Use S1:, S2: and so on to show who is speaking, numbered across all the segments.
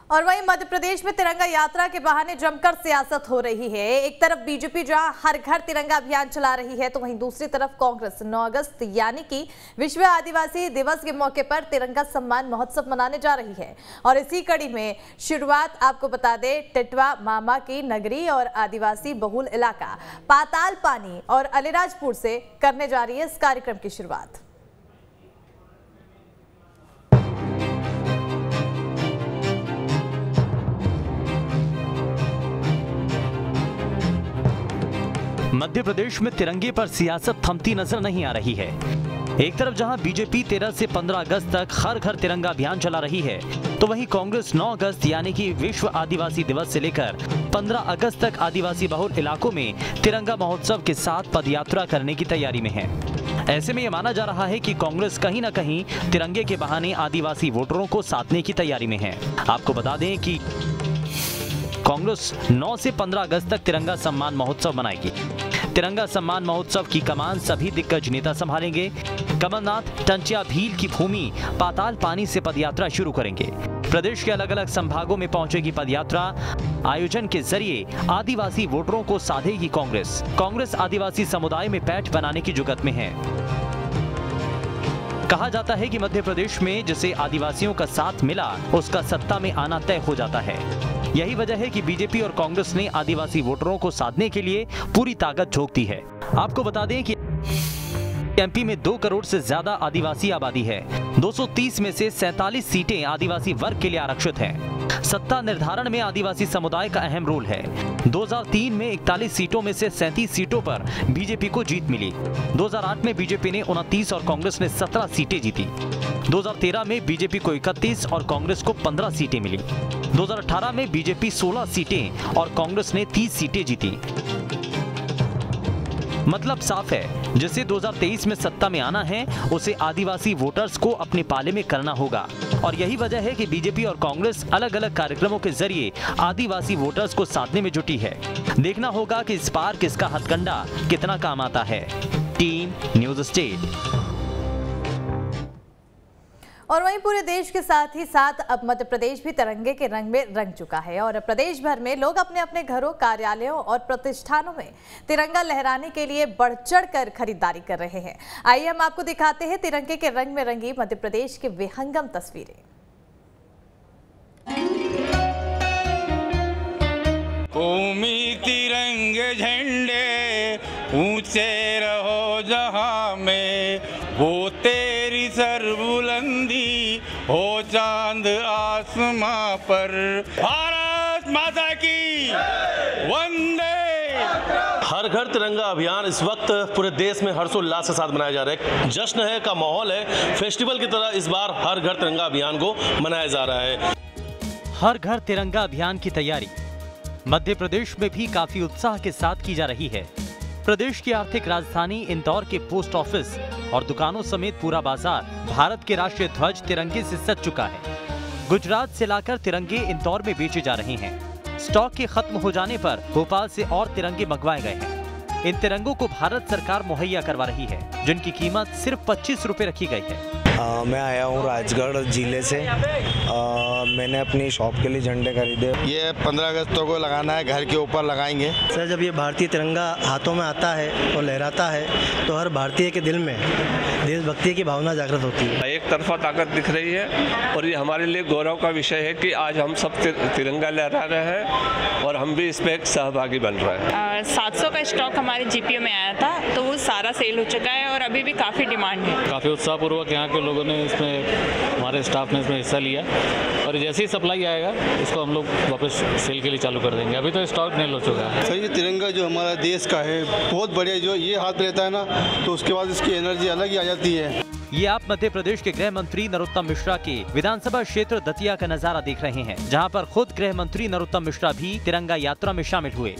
S1: और वहीं मध्य प्रदेश में तिरंगा यात्रा के बहाने जमकर सियासत हो रही है। एक तरफ बीजेपी जहां हर घर तिरंगा अभियान चला रही है, तो वहीं दूसरी तरफ कांग्रेस 9 अगस्त यानी कि विश्व आदिवासी दिवस के मौके पर तिरंगा सम्मान महोत्सव मनाने जा रही है। और इसी कड़ी में शुरुआत आपको बता दें, टिटवा मामा की नगरी और आदिवासी बहुल इलाका पाताल पानी और अलीराजपुर से करने जा रही है इस कार्यक्रम की शुरुआत।
S2: मध्य प्रदेश में तिरंगे पर सियासत थमती नजर नहीं आ रही है। एक तरफ जहां बीजेपी 13 से 15 अगस्त तक हर घर तिरंगा अभियान चला रही है, तो वहीं कांग्रेस 9 अगस्त यानी कि विश्व आदिवासी दिवस से लेकर 15 अगस्त तक आदिवासी बहुल इलाकों में तिरंगा महोत्सव के साथ पदयात्रा करने की तैयारी में है। ऐसे में यह माना जा रहा है कि कांग्रेस कहीं न कहीं तिरंगे के बहाने आदिवासी वोटरों को साधने की तैयारी में है। आपको बता दें कि कांग्रेस 9 से 15 अगस्त तक तिरंगा सम्मान महोत्सव मनाएगी। तिरंगा सम्मान महोत्सव की कमान सभी दिग्गज नेता संभालेंगे। कमलनाथ टंचिया भील की भूमि पाताल पानी से पदयात्रा शुरू करेंगे। प्रदेश के अलग अलग संभागों में पहुंचेगी पदयात्रा। आयोजन के जरिए आदिवासी वोटरों को साधेगी कांग्रेस। कांग्रेस आदिवासी समुदाय में पैठ बनाने की जुगत में है। कहा जाता है कि मध्य प्रदेश में जिसे आदिवासियों का साथ मिला, उसका सत्ता में आना तय हो जाता है। यही वजह है कि बीजेपी और कांग्रेस ने आदिवासी वोटरों को साधने के लिए पूरी ताकत झोंक दी है। आपको बता दें कि एमपी में 2 करोड़ से ज्यादा आदिवासी आबादी है। 230 में से 47 सीटें आदिवासी वर्ग के लिए आरक्षित हैं। सत्ता निर्धारण में आदिवासी समुदाय का अहम रोल है। 2003 में 41 सीटों में से 37 सीटों पर बीजेपी को जीत मिली। 2008 में बीजेपी ने 29 और कांग्रेस ने 17 सीटें जीती। 2013 में बीजेपी को 31 और कांग्रेस को 15 सीटें मिली। 2018 में बीजेपी 16 सीटें और कांग्रेस ने 30 सीटें जीती। मतलब साफ है, जिसे 2023 में सत्ता में आना है, उसे आदिवासी वोटर्स को अपने पाले में करना होगा। और यही वजह है कि बीजेपी और कांग्रेस अलग अलग कार्यक्रमों के जरिए आदिवासी वोटर्स को साधने में जुटी है। देखना होगा कि इस बार किसका हथकंडा कितना काम आता है। Team news state.
S1: और वहीं पूरे देश के साथ ही साथ अब मध्य प्रदेश भी तिरंगे के रंग में रंग चुका है और प्रदेश भर में लोग अपने अपने घरों, कार्यालयों और प्रतिष्ठानों में तिरंगा लहराने के लिए बढ़ चढ़ कर खरीदारी कर रहे हैं। आइए हम आपको दिखाते हैं तिरंगे के रंग में रंगी मध्य प्रदेश की विहंगम तस्वीरें।
S3: कौमी तिरंगे झंडे ऊंचे रहो जहां में, वो तेरी सरबुलंदी हो चांद आसमां पर। भारत माता की वंदे।
S4: हर घर तिरंगा अभियान इस वक्त पूरे देश में हर्षोल्लास के साथ मनाया जा रहा है। जश्न है का माहौल है। फेस्टिवल की तरह इस बार हर घर तिरंगा अभियान को मनाया जा रहा है।
S2: हर घर तिरंगा अभियान की तैयारी मध्य प्रदेश में भी काफी उत्साह के साथ की जा रही है। प्रदेश की आर्थिक राजधानी इंदौर के पोस्ट ऑफिस और दुकानों समेत पूरा बाजार भारत के राष्ट्रीय ध्वज तिरंगे से सज चुका है। गुजरात से लाकर तिरंगे इंदौर में बेचे जा रहे हैं। स्टॉक के खत्म हो जाने पर भोपाल से और तिरंगे मंगवाए गए हैं। इन तिरंगों को भारत सरकार मुहैया करवा रही है, जिनकी कीमत सिर्फ 25 रुपए रखी गई है।
S5: मैं आया हूँ राजगढ़ जिले से। मैंने अपनी शॉप के लिए झंडे खरीदे।
S6: ये 15 अगस्त को लगाना है, घर के ऊपर लगाएंगे।
S5: सर, जब ये भारतीय तिरंगा हाथों में आता है और लहराता है, तो हर भारतीय के दिल में देशभक्ति की भावना जागृत होती है।
S7: एक तरफा ताकत दिख रही है और ये हमारे लिए गौरव का विषय है कि आज हम सब तिरंगा लहरा रहे हैं और हम भी इसमें एक सहभागी बन रहे हैं।
S8: 700 का स्टॉक हमारे जीपीओ में आया था, तो वो सारा सेल हो चुका है और अभी भी काफ़ी डिमांड है।
S9: काफ़ी उत्साहपूर्वक यहाँ के लोगों ने इसमें, हमारे स्टाफ ने इसमें हिस्सा लिया और जैसे ही सप्लाई आएगा इसको हम लोग वापस सेल के लिए चालू कर देंगे। अभी तो स्टॉक नहीं हो चुका है।
S6: सर, ये तिरंगा जो हमारा देश का है बहुत बढ़िया। जो ये हाथ रहता है ना, तो उसके बाद इसकी एनर्जी अलग ही आ जाती है।
S2: ये आप मध्य प्रदेश के गृह मंत्री नरोत्तम मिश्रा के विधानसभा क्षेत्र दतिया का नजारा देख रहे हैं, जहां पर खुद गृह मंत्री नरोत्तम मिश्रा भी तिरंगा यात्रा में शामिल हुए।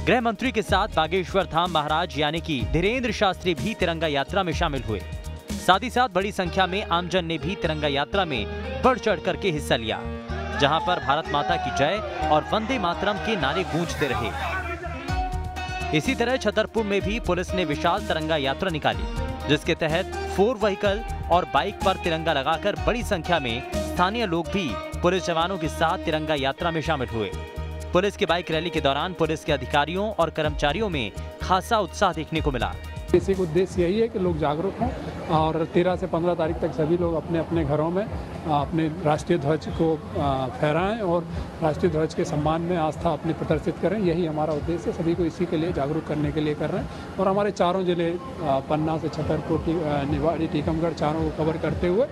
S2: गृह मंत्री के साथ बागेश्वर धाम महाराज यानी कि धीरेन्द्र शास्त्री भी तिरंगा यात्रा में शामिल हुए। साथ ही साथ बड़ी संख्या में आमजन ने भी तिरंगा यात्रा में बढ़ चढ़ करके हिस्सा लिया, जहां पर भारत माता की जय और वंदे मातरम के नारे गूंजते रहे। इसी तरह छतरपुर में भी पुलिस ने विशाल तिरंगा यात्रा निकाली, जिसके तहत 4 व्हीकल और बाइक पर तिरंगा लगाकर बड़ी संख्या में स्थानीय लोग भी पुलिस जवानों के साथ तिरंगा यात्रा में शामिल हुए। पुलिस की बाइक रैली के दौरान पुलिस के अधिकारियों और कर्मचारियों में खासा उत्साह देखने को मिला।
S10: बेसिक उद्देश्य यही है कि लोग जागरूक हों और 13 से 15 तारीख तक सभी लोग अपने अपने घरों में अपने राष्ट्रीय ध्वज को फहराएं और राष्ट्रीय ध्वज के सम्मान में आस्था अपनी प्रदर्शित करें। यही हमारा उद्देश्य है। सभी को इसी के लिए जागरूक करने के लिए कर रहे हैं और हमारे चारों जिले पन्ना से छतरपुर, निवाड़ी, टीकमगढ़ चारों को कवर करते हुए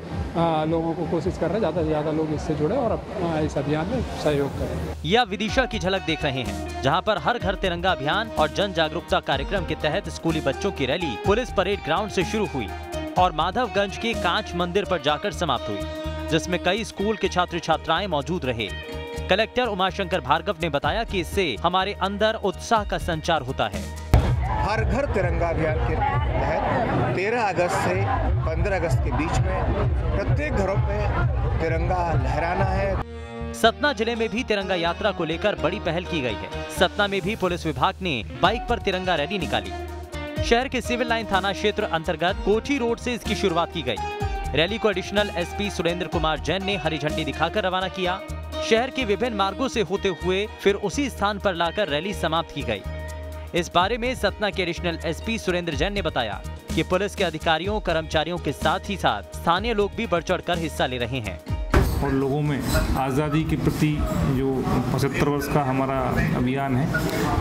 S10: लोगों को कोशिश कर रहे हैं ज़्यादा से ज़्यादा लोग इससे जुड़े और इस अभियान में सहयोग करें।
S2: यह विदिशा की झलक देख रहे हैं, जहाँ पर हर घर तिरंगा अभियान और जन जागरूकता कार्यक्रम के तहत स्कूली बच्चों की रैली पुलिस परेड ग्राउंड से शुरू हुई और माधवगंज के कांच मंदिर पर जाकर समाप्त हुई, जिसमें कई स्कूल के छात्र छात्राएं मौजूद रहे। कलेक्टर उमाशंकर भार्गव ने बताया कि इससे हमारे अंदर उत्साह का संचार होता है।
S11: हर घर तिरंगा अभियान के तहत 13 अगस्त से 15 अगस्त के बीच में प्रत्येक घरों पे तिरंगा लहराना है।
S2: सतना जिले में भी तिरंगा यात्रा को लेकर बड़ी पहल की गई है। सतना में भी पुलिस विभाग ने बाइक पर तिरंगा रैली निकाली। शहर के सिविल लाइन थाना क्षेत्र अंतर्गत कोठी रोड से इसकी शुरुआत की गई। रैली को एडिशनल एसपी सुरेंद्र कुमार जैन ने हरी झंडी दिखाकर रवाना किया। शहर के विभिन्न मार्गों से होते हुए फिर उसी स्थान पर लाकर रैली समाप्त की गई। इस बारे में सतना के एडिशनल एसपी सुरेंद्र जैन ने बताया कि पुलिस के अधिकारियों कर्मचारियों के साथ ही साथ स्थानीय लोग भी बढ़ चढ़कर हिस्सा ले रहे हैं
S12: और लोगों में आज़ादी के प्रति जो 75 वर्ष का हमारा अभियान है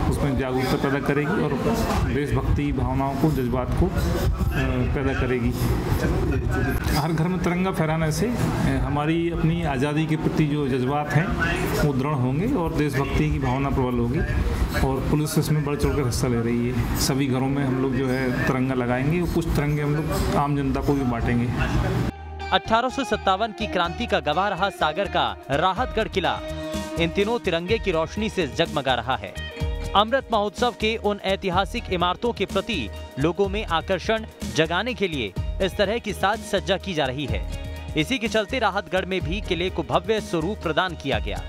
S12: उसमें जागरूकता पैदा करेगी और देशभक्ति भावनाओं को, जज्बात को पैदा करेगी। हर घर में तिरंगा फहराने से हमारी अपनी आज़ादी के प्रति जो जज्बात हैं वो दृढ़ होंगे और देशभक्ति की भावना प्रबल होगी और पुलिस इसमें बढ़ चढ़कर हिस्सा ले रही है। सभी घरों में हम लोग जो है तिरंगा लगाएंगे और कुछ तिरंगे हम लोग आम जनता को भी बांटेंगे।
S2: 1857 की क्रांति का गवाह रहा सागर का राहतगढ़ किला इन दिनों तिरंगे की रोशनी से जगमगा रहा है। अमृत महोत्सव के उन ऐतिहासिक इमारतों के प्रति लोगों में आकर्षण जगाने के लिए इस तरह की साज सज्जा की जा रही है। इसी के चलते राहतगढ़ में भी किले को भव्य स्वरूप प्रदान किया गया।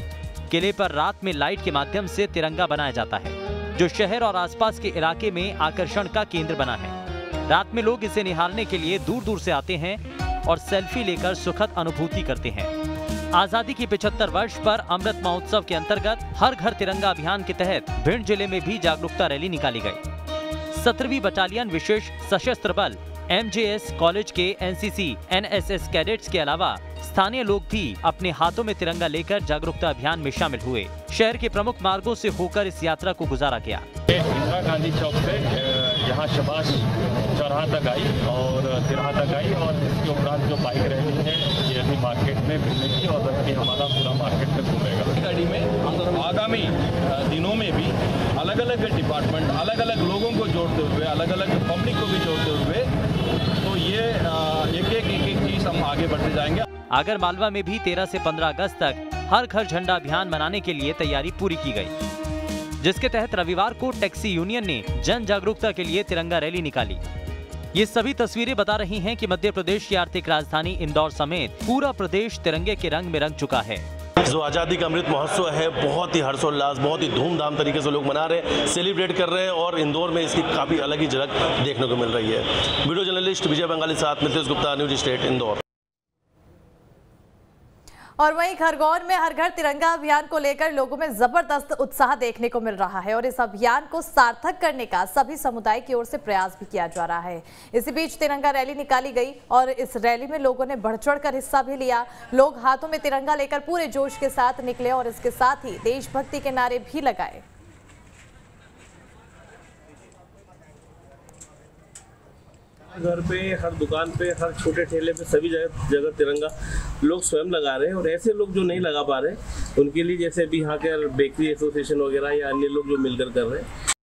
S2: किले पर रात में लाइट के माध्यम से तिरंगा बनाया जाता है, जो शहर और आसपास के इलाके में आकर्षण का केंद्र बना है। रात में लोग इसे निहारने के लिए दूर दूर से आते हैं और सेल्फी लेकर सुखद अनुभूति करते हैं। आजादी की 75 वर्ष पर अमृत महोत्सव के अंतर्गत हर घर तिरंगा अभियान के तहत भिंड जिले में भी जागरूकता रैली निकाली गई। 17वीं बटालियन विशेष सशस्त्र बल MJS कॉलेज के NCC NSS कैडेट्स के अलावा स्थानीय लोग भी अपने हाथों में तिरंगा लेकर जागरूकता अभियान में शामिल हुए। शहर के प्रमुख मार्गों से होकर इस यात्रा को गुजारा गया।
S13: इंदिरा गांधी चौक से यहाँ शबाश चौराहा तक आई और तिरहा तक आई और इसके उपरांत जो बाइक रैली है ये अभी मार्केट में मिलेगी और बल्कि हमारा पूरा मार्केट में घूमेगा। गाड़ी में आगामी दिनों में भी अलग अलग डिपार्टमेंट अलग अलग लोगों को जोड़ते हुए अलग अलग पब्लिक को भी जोड़ते हुए तो ये एक चीज हम आगे बढ़ते जाएंगे।
S2: आगर मालवा में भी 13 से 15 अगस्त तक हर घर झंडा अभियान मनाने के लिए तैयारी पूरी की गई, जिसके तहत रविवार को टैक्सी यूनियन ने जन जागरूकता के लिए तिरंगा रैली निकाली। ये सभी तस्वीरें बता रही हैं कि मध्य प्रदेश की आर्थिक राजधानी इंदौर समेत पूरा प्रदेश तिरंगे के रंग में रंग चुका है।
S4: जो आज़ादी का अमृत महोत्सव है बहुत ही हर्षोल्लास, बहुत ही धूमधाम तरीके से लोग मना रहे हैं, सेलिब्रेट कर रहे हैं और इंदौर में इसकी काफ़ी अलग ही झलक देखने को मिल रही है। वीडियो जर्नलिस्ट विजय बंगाली साथ मितेश गुप्ता, न्यूज स्टेट इंदौर।
S1: और वहीं खरगोन में हर घर तिरंगा अभियान को लेकर लोगों में जबरदस्त उत्साह देखने को मिल रहा है और इस अभियान को सार्थक करने का सभी समुदाय की ओर से प्रयास भी किया जा रहा है। इसी बीच तिरंगा रैली निकाली गई और इस रैली में लोगों ने बढ़ चढ़कर हिस्सा भी लिया। लोग हाथों में तिरंगा लेकर पूरे जोश के साथ निकले और इसके साथ ही देशभक्ति के नारे भी लगाए।
S14: घर पे, हर दुकान पे, हर छोटे ठेले पे, सभी जगह तिरंगा लोग स्वयं लगा रहे हैं और ऐसे लोग जो नहीं लगा पा रहे उनके लिए जैसे अभी यहाँ के बेकरी एसोसिएशन वगैरह या अन्य लोग जो मिलकर कर रहे हैं